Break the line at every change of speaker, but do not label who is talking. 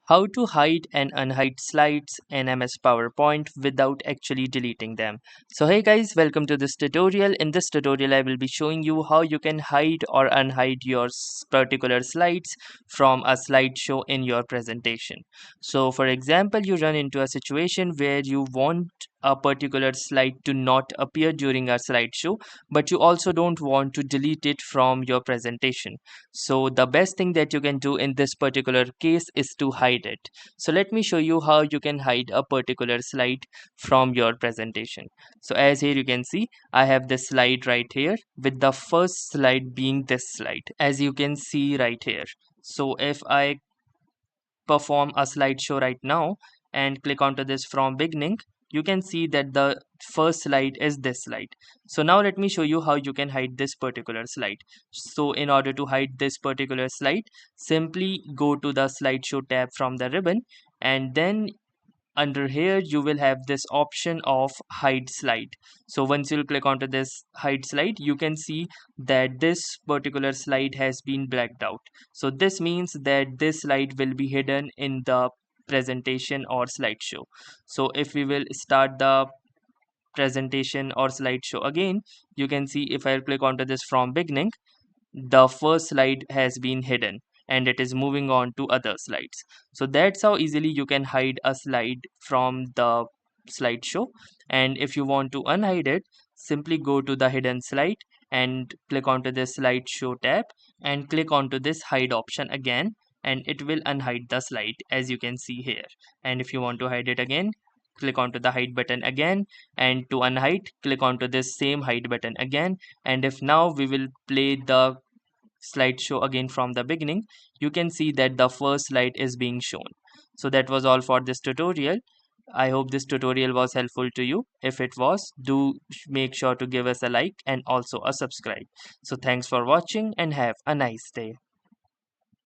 How to hide and unhide slides in MS PowerPoint without actually deleting them. So hey guys, welcome to this tutorial. In this tutorial I will be showing you how you can hide or unhide your particular slides from a slideshow in your presentation. So for example, you run into a situation where you want a particular slide to not appear during a slideshow, but you also don't want to delete it from your presentation. So the best thing that you can do in this particular case is to hide it. So let me show you how you can hide a particular slide from your presentation. So as here you can see, I have this slide right here with the first slide being this slide, as you can see right here. So if I perform a slideshow right now and click onto this from beginning, you can see that the first slide is this slide. So now let me show you how you can hide this particular slide. So in order to hide this particular slide, simply go to the slideshow tab from the ribbon, and then under here you will have this option of hide slide. So once you click onto this hide slide, you can see that this particular slide has been blacked out. So this means that this slide will be hidden in the presentation or slideshow. So if we will start the presentation or slideshow again, you can see if I click onto this from beginning, the first slide has been hidden and it is moving on to other slides. So that's how easily you can hide a slide from the slideshow. And if you want to unhide it, simply go to the hidden slide and click onto this slideshow tab and click onto this hide option again, and it will unhide the slide as you can see here. And if you want to hide it again, click onto the hide button again, and to unhide, click onto this same hide button again. And if now we will play the slideshow again from the beginning, you can see that the first slide is being shown. So that was all for this tutorial. I hope this tutorial was helpful to you. If it was, do make sure to give us a like and also a subscribe. So thanks for watching and have a nice day.